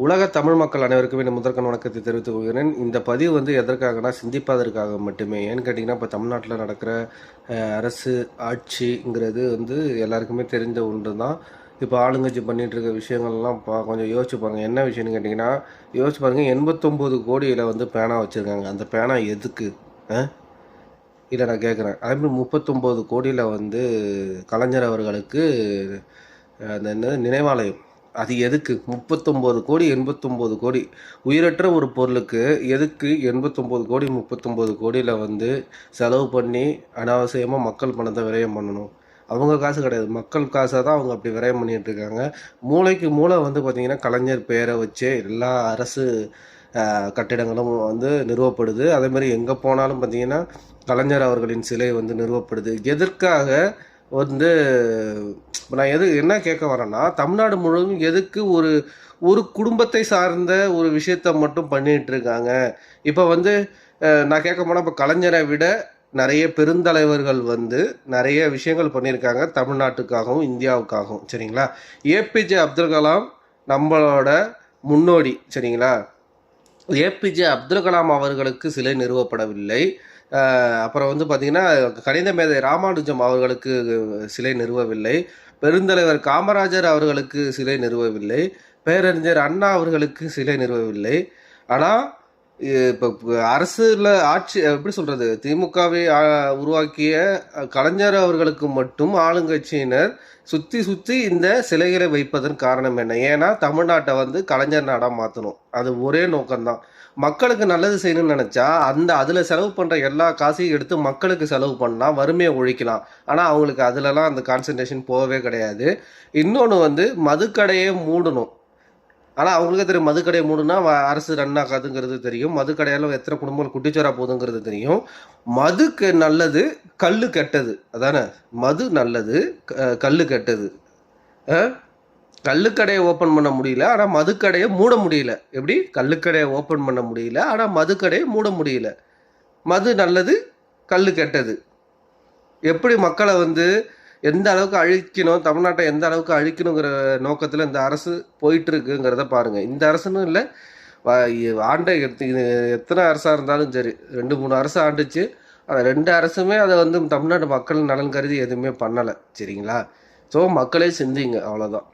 உலக தமிழ் மக்கள் அனைவருக்குமே இந்த முதற்கண் வணக்கத்தை தெரிவித்துக் கொள்கிறேன். இந்த பதிவு எதற்காகனா சிந்திப்பதற்காக மட்டுமே. ஏன்னு கேட்டிங்கன்னா, இப்போ தமிழ்நாட்டில் நடக்கிற அரசு ஆட்சிங்கிறது எல்லாருக்குமே தெரிந்த ஒன்று தான். இப்போ ஆளுங்கட்சி பண்ணிகிட்டு இருக்க விஷயங்கள்லாம் கொஞ்சம் யோசிச்சு பாருங்கள். என்ன விஷயம்னு கேட்டிங்கன்னா, யோசிச்சு பாருங்கள். 89 கோடியில் பேனா வச்சுருக்காங்க. அந்த பேனா எதுக்கு? இல்லை நான் கேட்குறேன். அதேமாதிரி 39 கோடியில் கலைஞர் அவர்களுக்கு அந்த என்ன நினைவாலயம், அது எதுக்கு? 39 கோடி 89 கோடி உயிரற்ற ஒரு பொருளுக்கு எதுக்கு 89 கோடி 39 கோடியில் செலவு பண்ணி அனாவசியமாக மக்கள் பணத்தை விரயம் பண்ணணும்? அவங்க காசு கிடையாது, மக்கள் காசை தான் அவங்க அப்படி விரயம் பண்ணிகிட்டு இருக்காங்க. மூளைக்கு மூளை பார்த்திங்கன்னா கலைஞர் பெயரை வச்சே எல்லா அரசு கட்டிடங்களும் நிறுவப்படுது. அதேமாதிரி எங்கே போனாலும் பார்த்திங்கன்னா கலைஞர் அவர்களின் சிலை நிறுவப்படுது. எதற்காக நான் என்ன கேட்க வரேன்னா, தமிழ்நாடு முழுவதும் எதுக்கு ஒரு ஒரு குடும்பத்தை சார்ந்த ஒரு விஷயத்த மட்டும் பண்ணிட்டு இருக்காங்க? இப்போ நான் கேட்க போனால், இப்போ கலைஞரை விட நிறைய பெருந்தலைவர்கள் நிறைய விஷயங்கள் பண்ணியிருக்காங்க தமிழ்நாட்டுக்காகவும் இந்தியாவுக்காகவும், சரிங்களா? ஏபிஜே அப்துல் கலாம் நம்மளோட முன்னோடி, சரிங்களா? ஏபிஜே அப்துல் கலாம் அவர்களுக்கு சிலை நிறுவப்படவில்லை. அப்புறம் பார்த்திங்கன்னா, கணித மேதை ராமானுஜம் அவர்களுக்கு சிலை நிறுவவில்லை. பெருந்தலைவர் காமராஜர் அவர்களுக்கு சிலை நிறுவவில்லை. பேரறிஞர் அண்ணா அவர்களுக்கு சிலை நிறுவவில்லை. ஆனால் இப்போ அரசில் ஆட்சி எப்படி சொல்கிறது, திமுகவை உருவாக்கிய கலைஞர் அவர்களுக்கு மட்டும் ஆளுங்கட்சியினர் சுற்றி சுற்றி இந்த சிலைகளை வைப்பதன் காரணம் என்ன? ஏன்னா தமிழ்நாட்டை கலைஞர் நாடாக மாற்றணும். அது ஒரே நோக்கம்தான். மக்களுக்கு நல்லது செய்யணும்னு நினச்சா அதில் செலவு பண்ணுற எல்லா காசையும் எடுத்து மக்களுக்கு செலவு பண்ணால் வறுமையை ஒழிக்கலாம். ஆனால் அவங்களுக்கு அதிலலாம் அந்த கான்சன்ட்ரேஷன் போகவே கிடையாது. இன்னொன்று மதுக்கடையே மூடணும். ஆனால் அவங்களுக்கே தெரியும், மதுக்கடையை மூடுனா அரசு ரன் ஆகாதுங்கிறது தெரியும். மதுக்கடையால் எத்தனை குடும்பங்கள் குட்டிச்சோரா போகுதுங்கிறது தெரியும். மதுக்கு நல்லது, கல் கெட்டது, அதானே? மது நல்லது, கல் கெட்டது. கள்ளுக்கடையை ஓப்பன் பண்ண முடியல, ஆனால் மதுக்கடையை மூட முடியல. எப்படி? கள்ளுக்கடையை ஓப்பன் பண்ண முடியல, ஆனால் மதுக்கடையை மூட முடியல. மது நல்லது, கல் கெட்டது. எப்படி மக்களை எந்த அளவுக்கு அழிக்கணும், தமிழ்நாட்டை எந்த அளவுக்கு அழிக்கணுங்கிற நோக்கத்தில் இந்த அரசு போயிட்டு இருக்குங்கிறத பாருங்கள். இந்த அரசுன்னு இல்லை, ஆண்டை எத்தனை அரசாக இருந்தாலும் சரி, 2-3 அரசு ஆண்டுச்சு. அந்த 2 அரசுமே அதை தமிழ்நாட்டு மக்கள் நலன் கருதி எதுவுமே பண்ணலை, சரிங்களா? ஸோ மக்களே சிந்திங்க, அவ்வளோதான்.